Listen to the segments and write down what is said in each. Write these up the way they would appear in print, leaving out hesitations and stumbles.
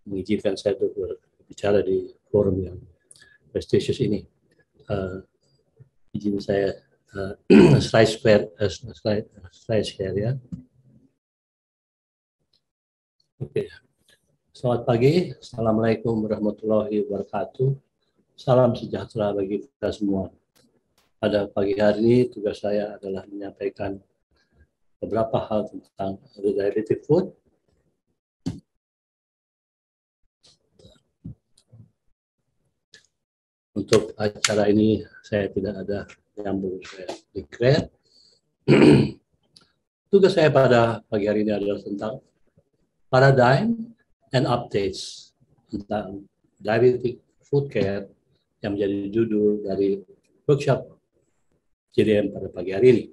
mengizinkan saya untuk berbicara di forum yang prestisius ini. Izin saya slide share ya. Oke. Selamat pagi. Assalamualaikum warahmatullahi wabarakatuh. Salam sejahtera bagi kita semua. Pada pagi hari ini tugas saya adalah menyampaikan beberapa hal tentang diabetic food. Untuk acara ini saya tidak ada yang perlu saya declare. Tugas saya pada pagi hari ini adalah tentang paradigm and updates tentang diabetic food care yang menjadi judul dari workshop JDM pada pagi hari ini.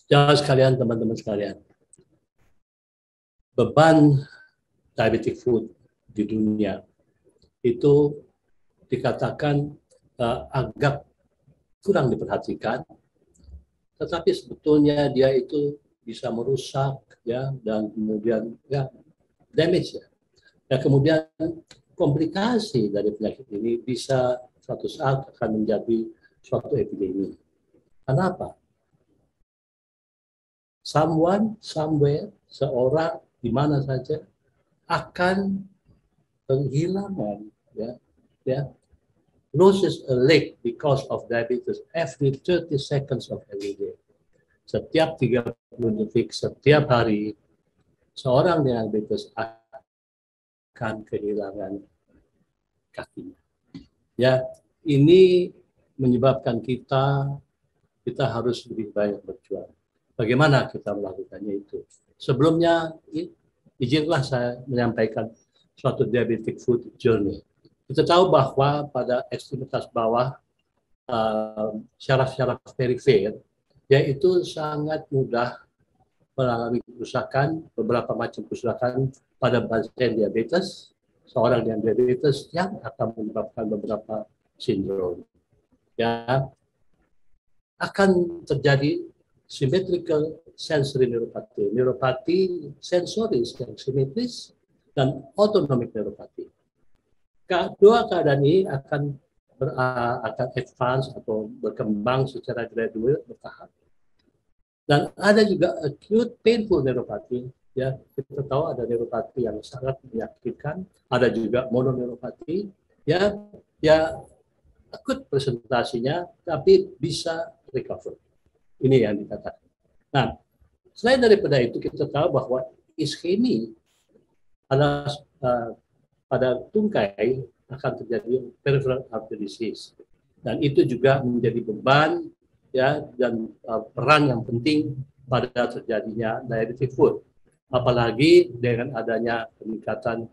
Jangan sekalian, teman-teman sekalian, beban diabetic food di dunia itu dikatakan agak kurang diperhatikan, tetapi sebetulnya dia itu bisa merusak ya, dan kemudian ya damage ya. Dan kemudian komplikasi dari penyakit ini bisa suatu saat akan menjadi suatu epidemi. Kenapa? Someone, somewhere, seorang di mana saja akan kehilangan ya loses a leg because of diabetes every 30 seconds of every day. Setiap 30 detik, setiap hari, seorang dengan diabetes akan kehilangan kakinya. Ya, ini menyebabkan kita harus lebih banyak berjuang. Bagaimana kita melakukannya itu? Sebelumnya, izinlah saya menyampaikan suatu diabetic food journey. Kita tahu bahwa pada ekstremitas bawah, syaraf-syaraf perifer, yaitu sangat mudah mengalami kerusakan, beberapa macam kerusakan pada pasien diabetes, seorang yang diabetes yang akan menyebabkan beberapa sindrom. Ya, akan terjadi symmetrical sensory neuropathy, neuropati sensoris yang simetris, dan autonomic neuropathy. Kedua keadaan ini akan advance atau berkembang secara gradual bertahap. Dan ada juga acute painful neuropathy, ya, kita tahu ada neuropati yang sangat menyakitkan, ada juga mononeuropati, ya akut presentasinya tapi bisa recover. Ini yang dikatakan. Nah, selain daripada itu kita tahu bahwa iskemi adalah pada tungkai akan terjadi peripheral artery disease, dan itu juga menjadi beban ya dan peran yang penting pada terjadinya diabetic foot, apalagi dengan adanya peningkatan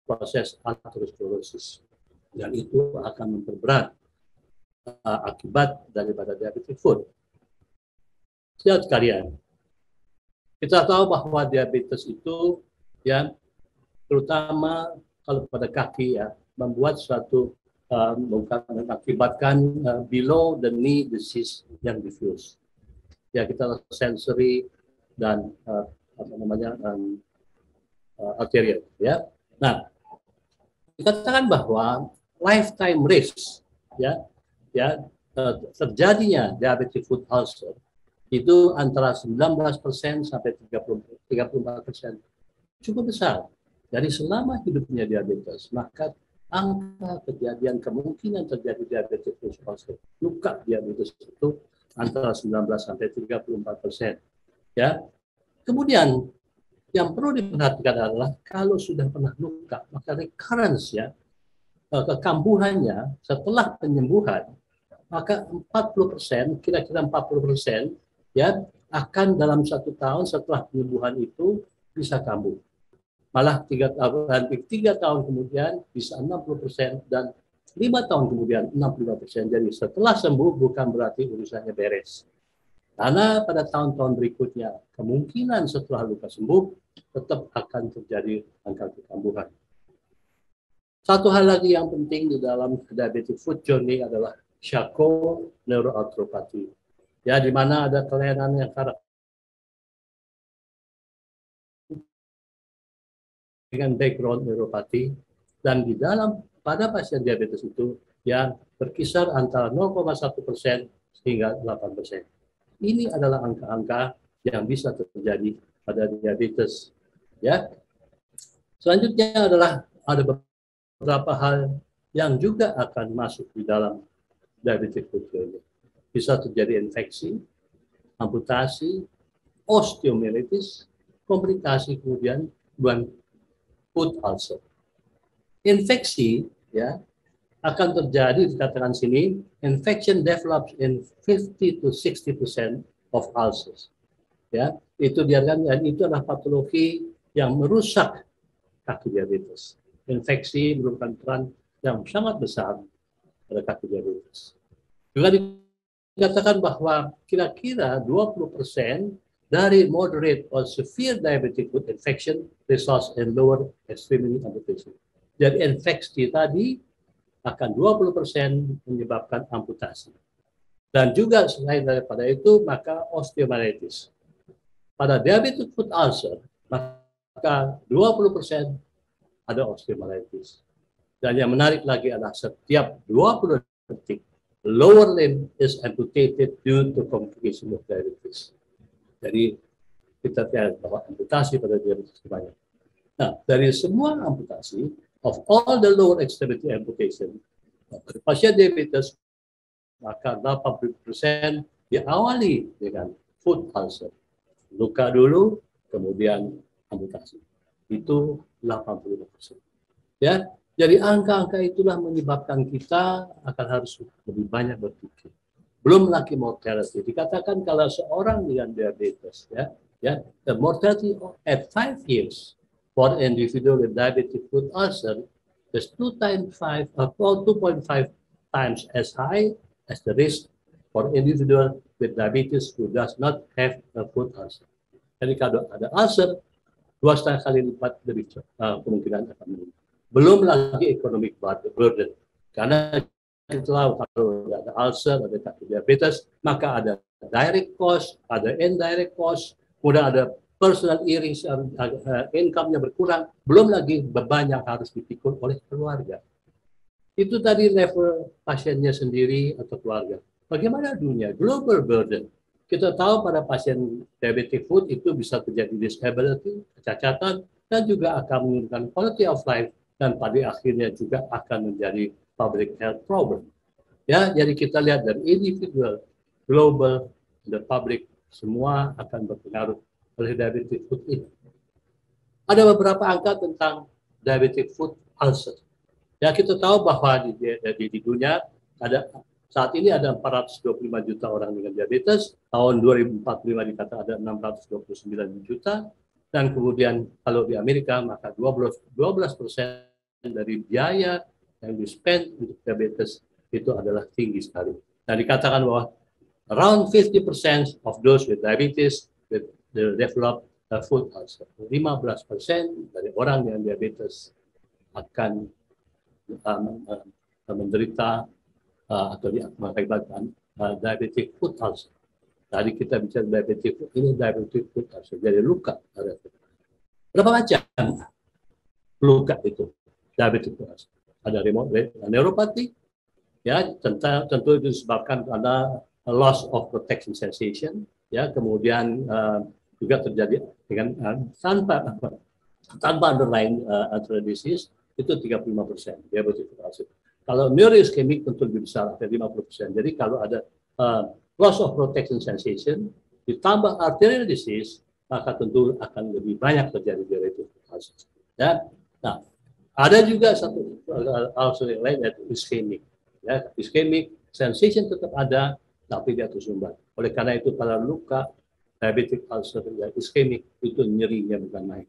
proses aterosklerosis, dan itu akan memperberat akibat daripada diabetic foot. Saudara sekalian, kita tahu bahwa diabetes itu ya terutama kalau pada kaki ya membuat suatu mengakibatkan below the knee disease yang diffuse. Ya kita sensory dan arterial ya. Nah, dikatakan bahwa lifetime risk terjadinya diabetic foot ulcer itu antara 19% sampai 34%, cukup besar. Dari selama hidupnya diabetes, maka angka kejadian kemungkinan terjadi diabetes foot ulcer, luka diabetes itu antara 19 sampai 34%. Ya. Kemudian yang perlu diperhatikan adalah kalau sudah pernah luka, maka recurrence ya, kekambuhannya setelah penyembuhan, maka 40%, kira-kira 40% ya akan dalam 1 tahun setelah penyembuhan itu bisa kambuh. Malah 3 tahun kemudian bisa 60% dan 5 tahun kemudian 65%. Jadi setelah sembuh bukan berarti urusannya beres. Karena pada tahun-tahun berikutnya kemungkinan setelah luka sembuh tetap akan terjadi angka kekambuhan. Satu hal lagi yang penting di dalam diabetic foot journey adalah Charcot neuroarthropathy. Ya, di mana ada kelainan yang dengan background neuropati, dan di dalam pada pasien diabetes itu yang berkisar antara 0,1% hingga 8%. Ini adalah angka-angka yang bisa terjadi pada diabetes. Ya. Selanjutnya adalah ada beberapa hal yang juga akan masuk di dalam diabetic foot failure. Bisa terjadi infeksi, amputasi, osteomyelitis, komplikasi kemudian foot ulcer. Infeksi ya akan terjadi dikatakan sini, infection develops in 50 to 60% of ulcers. Ya, itu diartikan dan itu adalah patologi yang merusak kaki diabetes. Infeksi merupakan peran yang sangat besar pada kaki diabetes. Juga dikatakan bahwa kira-kira 20% dari moderate or severe diabetic foot infection results in lower extremity amputation. Jadi infeksi tadi akan 20% menyebabkan amputasi. Dan juga selain daripada itu, maka osteomyelitis. Pada diabetic foot ulcer, maka 20% ada osteomyelitis. Dan yang menarik lagi adalah setiap 20 detik, lower limb is amputated due to complication of diabetes. Jadi kita lihat bahwa amputasi pada diabetes banyak. Nah, dari semua amputasi, of all the lower extremity amputation, pasien diabetes maka 80% diawali dengan foot ulcer. Luka dulu, kemudian amputasi. Itu 80%. Ya, jadi angka-angka itulah menyebabkan kita akan harus lebih banyak berpikir. Belum lagi mortality. Dikatakan kalau seorang dengan diabetes, the mortality at 5 years for an individual with diabetic foot ulcer is 2.5 times as high as the risk for individual with diabetes who does not have a foot ulcer. Jadi kalau ada ulcer, 2,5 kali lipat lebih kemungkinan akan meninggal. Belum lagi economic burden. Karena kita kalau ada ulcer, ada kaki diabetes, maka ada direct cost, ada indirect cost, kemudian ada personal income-nya berkurang, belum lagi beban yang harus dipikul oleh keluarga. Itu tadi level pasiennya sendiri atau keluarga. Bagaimana dunia? Global burden. Kita tahu pada pasien diabetic foot itu bisa terjadi disability, kecacatan, dan juga akan menurunkan quality of life, dan pada akhirnya juga akan menjadi public health problem. Ya, jadi kita lihat dari individual, global, dan public, semua akan berpengaruh oleh diabetic foot ini. Ada beberapa angka tentang diabetic foot ulcer. Ya, kita tahu bahwa di dunia ada saat ini ada 425 juta orang dengan diabetes, tahun 2045 dikata ada 629 juta, dan kemudian kalau di Amerika maka 12% dari biaya yang di-spend untuk diabetes itu adalah tinggi sekali. Dan dikatakan bahwa around 50% of those with diabetes will develop a foot ulcer. 15% dari orang yang diabetes akan menderita atau mengakibatkan diabetic foot ulcer. Tadi kita bicara diabetic foot, ini diabetic foot ulcer, jadi luka. Berapa macam luka itu diabetic foot ulcer? Ada neuropati, ya tentu itu disebabkan karena loss of protection sensation, ya kemudian juga terjadi dengan tanpa underlying arterial disease itu 35% diabetic foot ulcer. Kalau neuroischemic tentu lebih besar, ada 50%. Jadi kalau ada loss of protection sensation ditambah arterial disease, maka tentu akan lebih banyak terjadi diabetic foot ulcer. Ya, nah ada juga satu ulcer yang lain yaitu ischemic. Ya, ischemic sensation tetap ada, tapi dia tersumbat. Oleh karena itu pada luka diabetic ulcer dan ischemic itu nyerinya bukan main.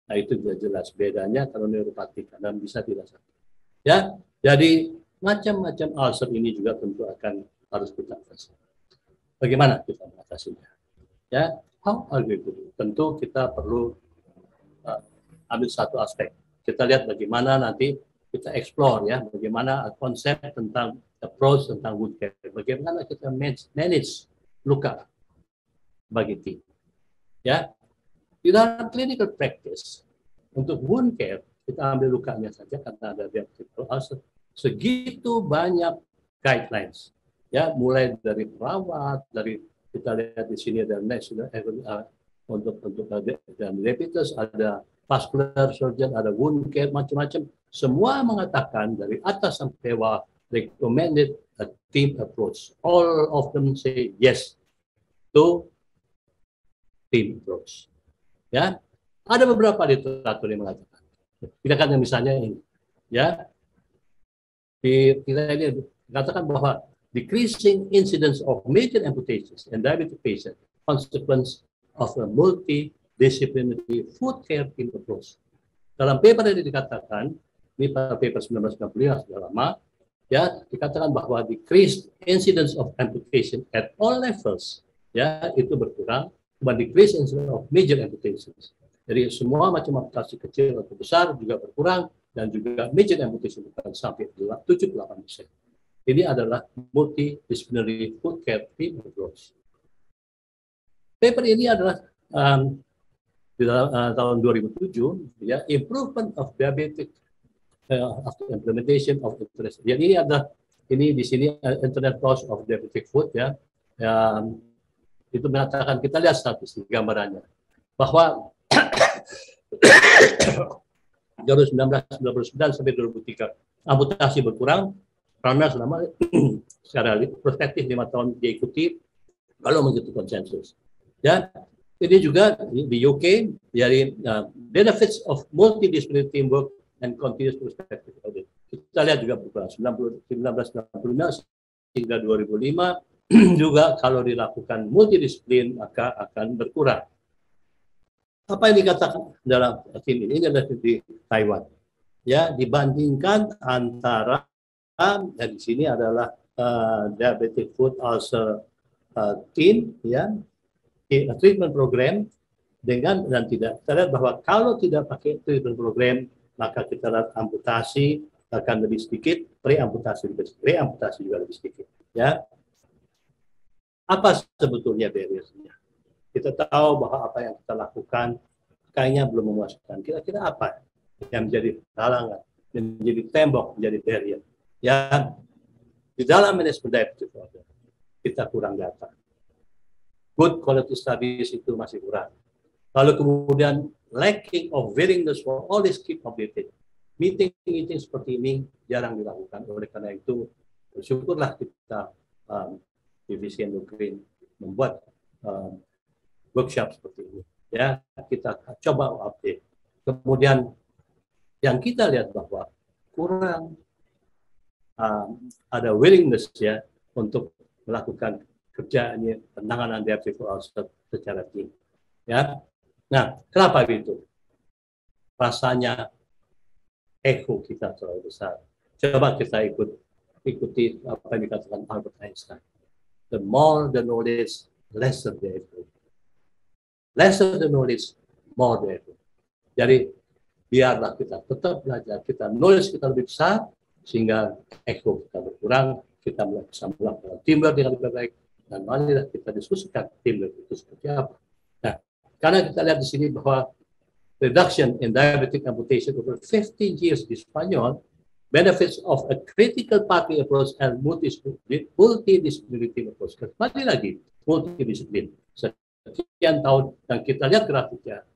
Nah itu sudah jelas bedanya kalau neuropati karena bisa dirasakan. Ya, jadi macam-macam ulcer ini juga tentu akan harus kita atasi. Bagaimana kita mengatasinya? Ya, how are we doing? Tentu kita perlu ambil satu aspek. Kita lihat bagaimana nanti kita explore ya, bagaimana konsep tentang approach tentang wound care, bagaimana kita manage luka bagi tim. Ya, di dalam clinical practice Untuk wound care, kita ambil lukanya saja karena ada diabetic ulcer, segitu banyak guidelines. Ya, mulai dari perawat, dari kita lihat di sini ada national untuk diabetes, ada vascular surgeon, ada wound care, macam-macam. Semua mengatakan dari atas sampai bawah recommended a team approach. All of them say yes to team approach. Ya, ada beberapa literatur yang mengatakan. Kita kan misalnya ini, ya, kita ini katakan bahwa decreasing incidence of major amputations and diabetic patients consequence of a multidisciplinary food care team approach. Dalam paper ini dikatakan, ini paper 1995 sudah lama, ya, dikatakan bahwa decreased incidence of amputation at all levels, ya, itu berkurang, but decreased incidence of major amputations. Jadi semua macam amputasi kecil atau besar juga berkurang, dan juga major amputation sampai 78%. Ini adalah multidisciplinary food care team approach. Paper ini adalah di dalam tahun 2007, ya, improvement of diabetic after implementation of interest. Jadi ini ada di sini internet cause of diabetic food, ya. Itu mengatakan, kita lihat statistik gambarannya bahwa 1999 sampai 2003 amputasi berkurang karena selama secara prospektif 5 tahun diikuti kalau mengikuti konsensus. Ya, ini juga di UK dari benefits of multidisciplinary teamwork and continuous perspective audit. Kita lihat juga berkurang 1995 hingga 2005 juga kalau dilakukan multidisiplin maka akan berkurang. Apa yang dikatakan dalam tim ini adalah di Taiwan. Ya, dibandingkan antara di sini adalah diabetic foot ulcer team, ya, treatment program dengan dan tidak. Kita lihat bahwa kalau tidak pakai treatment program maka kita lihat amputasi akan lebih sedikit, reamputasi juga lebih sedikit. Ya, apa sebetulnya barrier-nya? Kita tahu bahwa apa yang kita lakukan kayaknya belum memuaskan. Kira-kira apa yang menjadi halangan, menjadi tembok, menjadi barrier? Ya, di dalam manajemen diabetes kita kurang data. Good quality studies itu masih kurang. Lalu kemudian lacking of willingness for all this keep updated. Meeting seperti ini jarang dilakukan. Oleh karena itu, bersyukurlah kita divisi endokrin membuat workshop seperti ini. Ya, kita coba update. Kemudian yang kita lihat bahwa kurang ada willingness, ya, untuk melakukan kerjanya penanganan diabetes ulcer secara tim. Ya, nah, kenapa itu? Rasanya ego kita terlalu besar. Coba kita ikuti apa yang dikatakan Albert Einstein. The more the knowledge, lesser the ego. Lesser the knowledge, more the ego. Jadi biarlah kita tetap belajar, kita knowledge kita lebih besar sehingga ego kita berkurang, kita bisa melakukan teamwork dengan lebih baik, dan marilah kita diskusikan teamwork itu seperti apa. Nah, karena kita lihat di sini bahwa reduction in diabetic amputation over 15 years di Spanyol, benefits of a critical pathway approach and multidisciplinary team approach. Kembali lagi, multidisiplin. Sekian tahun yang kita lihat grafiknya,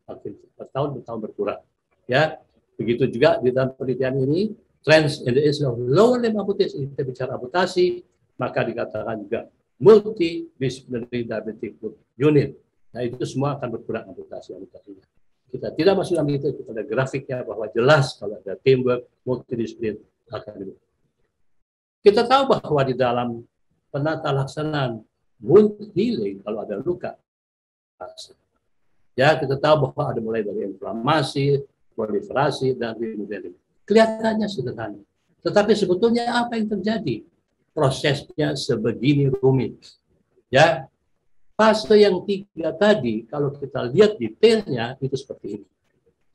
tahun berkurang. Ya, begitu juga di dalam penelitian ini, trends in the area of lower limb amputation, kita bicara amputasi, maka dikatakan juga multidisciplinary diabetic unit. Nah, itu semua akan berkurang amputasinya. Kita tidak masuk dalam itu, kita ada grafiknya bahwa jelas kalau ada teamwork, multidisiplin akan. Kita tahu bahwa di dalam penata laksanaan wound healing kalau ada luka, ya, kita tahu bahwa ada mulai dari inflamasi, proliferasi, dan remodeling. Kelihatannya sederhana, tetapi sebetulnya apa yang terjadi? Prosesnya sebegini rumit. Ya, fase yang 3 tadi, kalau kita lihat detailnya itu seperti ini.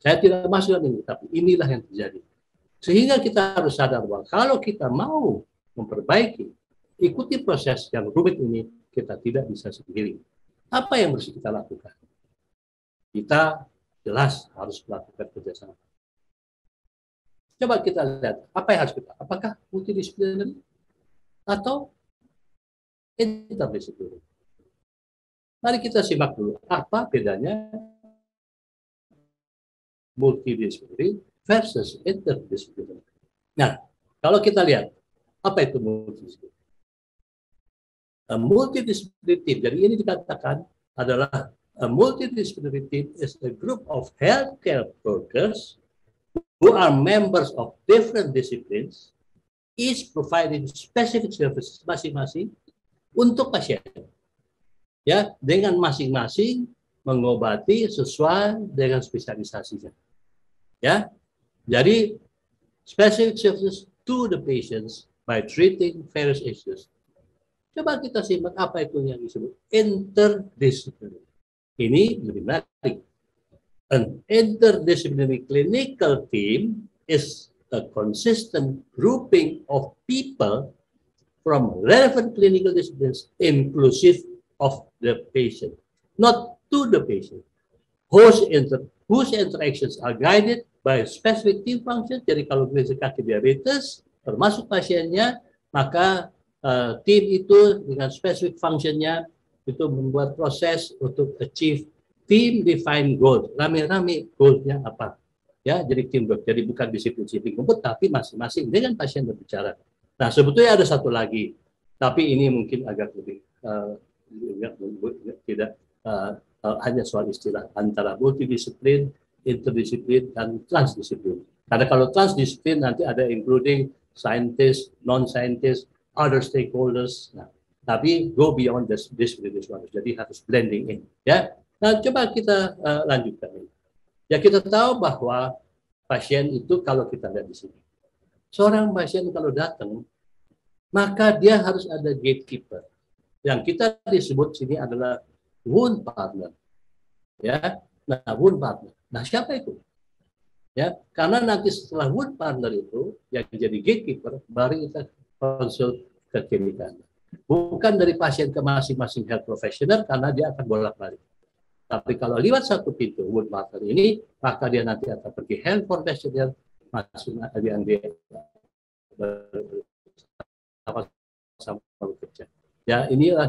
Saya tidak masuk dalam ini, tapi inilah yang terjadi. Sehingga kita harus sadar bahwa kalau kita mau memperbaiki, ikuti proses yang rumit ini, kita tidak bisa sendiri. Apa yang harus kita lakukan? Kita jelas harus melakukan kerjasama. Coba kita lihat apa yang harus kita, apakah multidisipliner atau interdisipliner. Mari kita simak dulu apa bedanya multidisipliner versus interdisipliner. Nah, kalau kita lihat apa itu multidisipliner? Multidisciplinary team. Jadi ini dikatakan adalah a multidisciplinary team is a group of healthcare workers who are members of different disciplines, each providing specific services masing-masing untuk pasien. Ya, dengan masing-masing mengobati sesuai dengan spesialisasinya. Ya, jadi specific services to the patients by treating various issues. Coba kita simak apa itu yang disebut interdisciplinary. Ini lebih menarik. An interdisciplinary clinical team is a consistent grouping of people from relevant clinical disciplines inclusive of the patient, not to the patient, whose interactions are guided by specific team functions. Jadi kalau klinisi kaki diabetes, termasuk pasiennya, maka tim itu dengan spesifik fungsinya itu membuat proses untuk achieve team defined goals. Rame-rame goalsnya apa? Ya, jadi teamwork. Jadi bukan disiplin-disiplin kumpul, tapi masing-masing dengan pasien berbicara. Nah, sebetulnya ada satu lagi, tapi ini mungkin agak lebih tidak hanya soal istilah antara multidisiplin, interdisiplin, dan transdisiplin. Karena kalau transdisiplin nanti ada including scientist, non-scientist, other stakeholders. Nah, tapi go beyond this one. Jadi harus blending in. Ya. Nah, coba kita lanjutkan. Ya, kita tahu bahwa pasien itu kalau kita lihat di sini, seorang pasien kalau datang, maka dia harus ada gatekeeper. Yang kita disebut sini adalah wound partner. Ya, nah wound partner. Nah, siapa itu? Ya, karena nanti setelah wound partner itu yang jadi gatekeeper, baru kita konsul ke klinikan. Bukan dari pasien ke masing-masing health professional karena dia akan bolak-balik. Tapi kalau lewat satu pintu wound partner ini, maka dia nanti akan pergi health professional masuk yang dia sama bekerja. Ya, inilah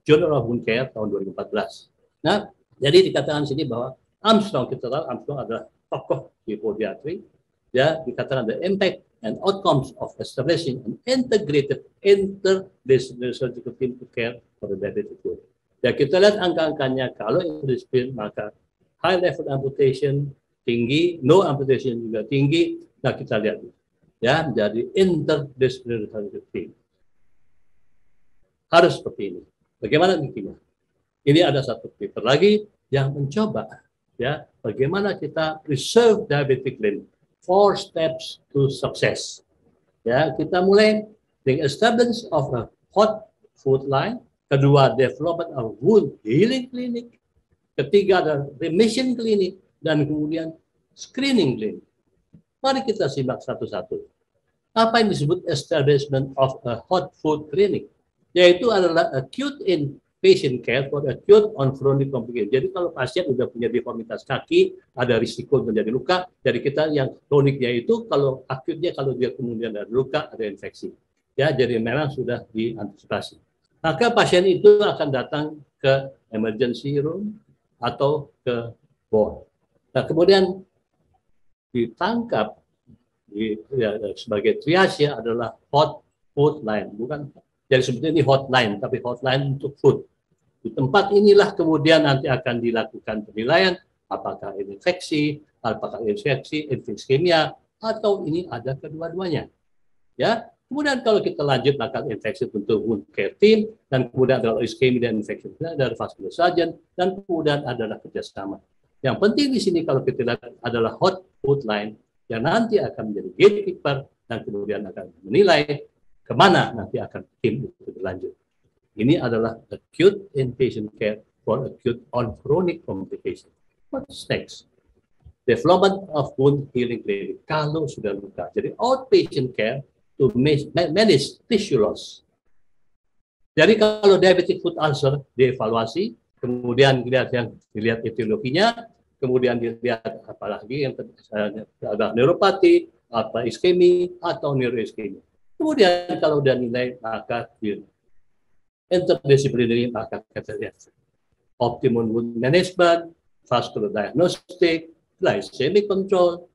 Journal of Wound Care tahun 2014. Nah, jadi dikatakan sini bahwa Armstrong, kita tahu Armstrong adalah tokoh di podiatri. Ya, dikatakan the impact and outcomes of establishing an integrated interdisciplinary surgical team to care for the diabetic group. Ya, kita lihat angka-angkanya. Kalau interdisiplin maka high level amputation tinggi, no amputation juga tinggi. Nah, kita lihat ya, jadi interdisciplinary surgical team harus seperti ini. Bagaimana bikinnya? Ini ada satu paper lagi yang mencoba ya bagaimana kita preserve diabetic limb. 4 steps to success. Ya, kita mulai dengan establishment of a hot food line, kedua development of wound healing clinic, ketiga ada remission clinic, dan kemudian screening clinic. Mari kita simak satu-satu. Apa yang disebut establishment of a hot food clinic? Yaitu adalah acute inpatient care for acute on chronic complication. Jadi kalau pasien sudah punya deformitas kaki, ada risiko menjadi luka. Jadi kita yang kroniknya itu kalau akutnya kalau dia kemudian ada luka, ada infeksi. Ya, jadi memang sudah diantisipasi. Maka pasien itu akan datang ke emergency room atau ke ward. Nah, kemudian ditangkap sebagai triage adalah hot food line, bukan. Jadi sebetulnya ini hotline, tapi hotline untuk food. Di tempat inilah kemudian nanti akan dilakukan penilaian apakah ini infeksi, apakah infeksi iskemia, atau ini ada kedua-duanya. Ya, kemudian kalau kita lanjut maka infeksi tentu wound care team, dan kemudian ada iskemia dan infeksi dari vascular surgeon, dan kemudian adalah kerjasama. Yang penting di sini kalau kita lihat adalah hot food line yang nanti akan menjadi gatekeeper dan kemudian akan menilai kemana nanti akan tim itu berlanjut. Ini adalah acute inpatient care for acute on chronic complication. What's next? Development of wound healing clinic. Kalau sudah luka, jadi outpatient care to manage tissue loss. Jadi kalau diabetic foot ulcer dievaluasi, kemudian dilihat etiologinya, kemudian dilihat apalagi yang ada neuropati, apa iskemi atau neuroiskemi. Kemudian kalau udah nilai maka interdisciplinary maka kita lihat optimum wound management, vascular diagnostic, glycemic control,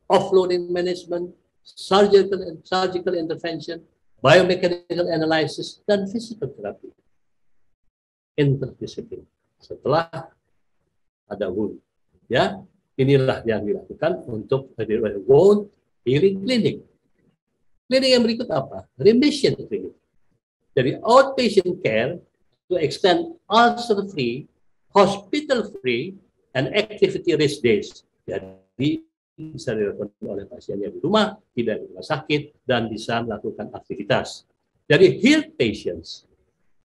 offloading management, surgical intervention, biomechanical analysis, dan physical therapy. Interdisiplin. Setelah ada wound, ya inilah yang dilakukan untuk wound healing clinic. Klinik yang berikut apa? Remission clinic. Dari outpatient care to extend ulcer-free, hospital-free, and activity-rich days. Jadi bisa dilakukan oleh pasien yang di rumah, tidak di rumah sakit, dan bisa melakukan aktivitas. Dari healed patients,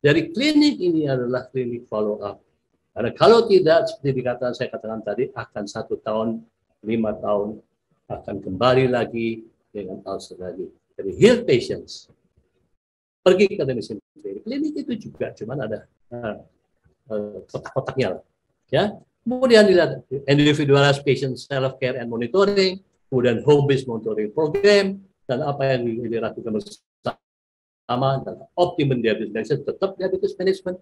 dari klinik ini adalah klinik follow-up. Karena kalau tidak, seperti saya katakan tadi, akan 1 tahun, 5 tahun, akan kembali lagi dengan ulcer lagi. Dari healed patients, pergi ke remission klinik. Klinik itu juga cuman ada kotak-kotaknya, ya. Kemudian dilihat individualized patient self-care and monitoring, kemudian home-based monitoring program, dan apa yang dilakukan bersama, dan optimum diabetes management, tetap diabetes management,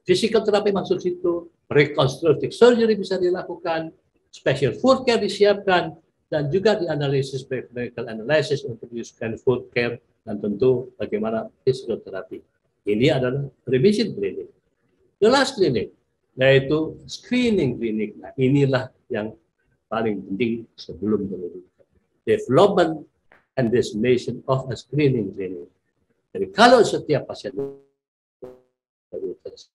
physical therapy masuk situ, reconstructive surgery bisa dilakukan, special food care disiapkan, dan juga dianalisis medical analysis untuk diusahakan food care, dan tentu bagaimana physical therapy. Ini adalah remission clinic. The last clinic, yaitu screening clinic. Nah, inilah yang paling penting sebelum penyelidikan. Development and dissemination of a screening clinic. Jadi kalau setiap pasien diabetes,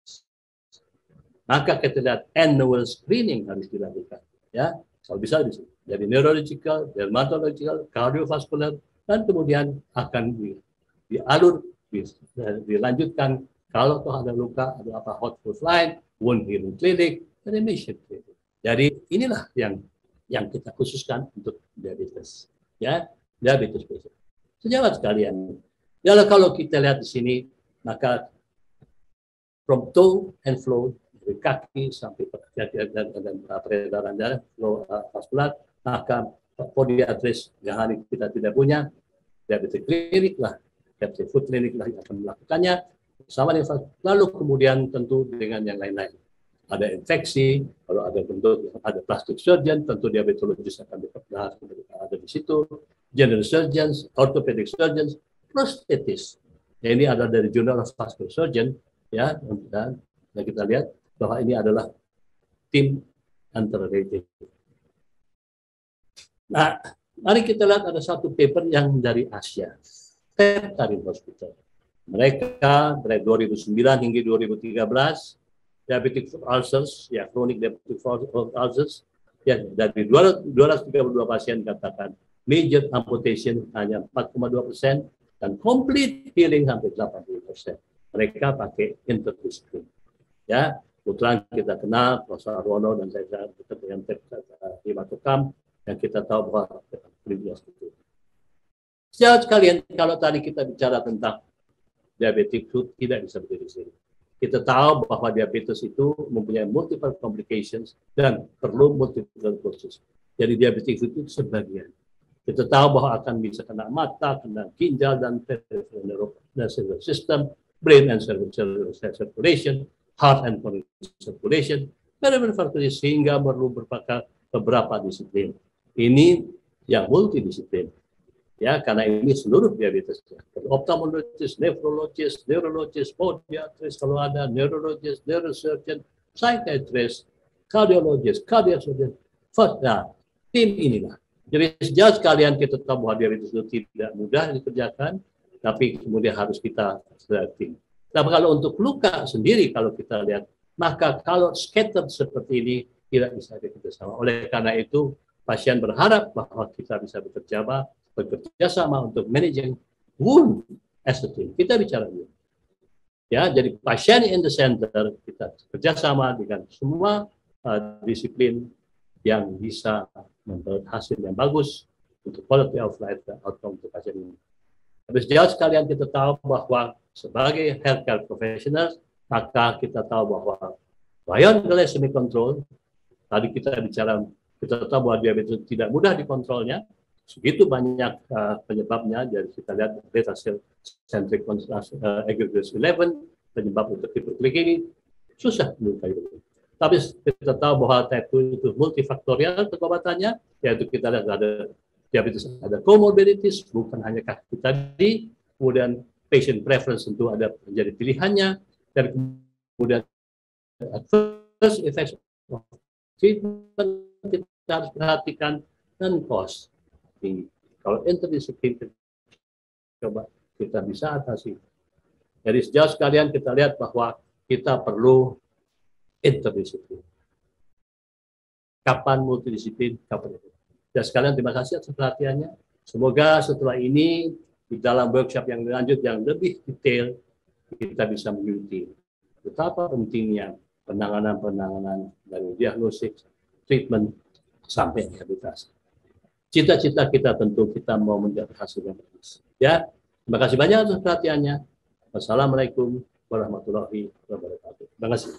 maka kita lihat annual screening harus dilakukan. Ya, kalau bisa dari neurological, dermatological, cardiovascular, dan kemudian akan dilanjutkan kalau toh ada luka, ada apa hot foot line, wound healing clinic, remission clinic. Jadi inilah yang kita khususkan untuk diabetes, ya, diabetes patient. Sejawat sekalian, ya kalau kita lihat di sini, maka from toe and flow dari kaki sampai peredaran darah, flow vaskular, maka podiatris yang hari kita tidak punya, diabetes klinik lah, diabetes food clinic lah yang akan melakukannya bersama dengan, lalu kemudian tentu dengan yang lain-lain. Ada infeksi, kalau ada bentuk, ada plastic surgeon, tentu diabetologis akan ada di situ, general surgeons, orthopedic surgeons, prosthetist. Ya, ini ada dari Journal of Vascular Surgeon, ya, dan kita lihat bahwa ini adalah tim antara rating. Nah, mari kita lihat ada satu paper yang dari Asia, Peptarin Hospital. Mereka dari 2009 hingga 2013, diabetic foot ulcers, ya, chronic diabetic foot ulcers, ya, dari 232 pasien katakan major amputation hanya 4,2%, dan complete healing sampai 80%. Mereka pakai interdisiplin. Ya, kebetulan kita kenal Profesor Arwono dan saya dekat dengan Himatokam, yang kita tahu bahwa previous itu. Sejauh sekalian, kalau tadi kita bicara tentang diabetic foot, tidak bisa berdiri sendiri. Kita tahu bahwa diabetes itu mempunyai multiple complications dan perlu multiple courses. Jadi diabetic foot itu sebagian. Kita tahu bahwa akan bisa kena mata, kena ginjal, dan nervous system, brain and cerebral circulation, heart and coronary circulation, peripheral sehingga perlu beberapa disiplin. Ini yang multidisiplin. Ya, karena ini seluruh diabetes. Ophthalmologis, nephrologis, neurologis, podiatris, kalau ada neurologis, neurosurgeon, psychiatrist, cardiologis, cardiac surgeon. Nah, tim inilah. Jadi sejauh sekalian kita tahu bahwa diabetes itu tidak mudah dikerjakan, tapi kemudian harus kita tim. Nah, kalau untuk luka sendiri, kalau kita lihat, maka kalau scattered seperti ini tidak bisa bekerjasama. Oleh karena itu, pasien berharap bahwa kita bisa bekerja sama untuk managing wound as a team. Kita bicara wound. Ya, jadi pasien in the center, kita kerjasama dengan semua disiplin yang bisa membuat hasil yang bagus untuk quality of life dan outcome untuk pasien ini. Tapi sejauh sekalian kita tahu bahwa sebagai healthcare professionals, maka kita tahu bahwa beyond glycemic control, Tadi kita bicara, kita tahu bahwa diabetes tidak mudah dikontrolnya, segitu banyak penyebabnya. Jadi kita lihat beta cell centric aggregation 11 penyebab untuk hiperglikemi, susah melukai itu. Tapi kita tahu bahwa type 2 itu multifaktorial pengobatannya, yaitu kita lihat ada diabetes, ada comorbidities, bukan hanya kaki tadi, kemudian patient preference tentu ada menjadi pilihannya, dan kemudian adverse effects of treatment kita harus perhatikan, dan cost tinggi. Kalau interdisiplin coba kita bisa atasi. Jadi sejauh sekalian kita lihat bahwa kita perlu interdisiplin. Kapan multidisiplin, kapan itu. Dan sekalian terima kasih atas perhatiannya. Semoga setelah ini di dalam workshop yang lanjut yang lebih detail kita bisa mengikuti betapa pentingnya penanganan dari diagnosis, treatment sampai rehabilitasi. Cita-cita kita tentu kita mau mencapai hasil yang bagus. Ya, terima kasih banyak atas perhatiannya. Wassalamualaikum warahmatullahi wabarakatuh. Terima kasih.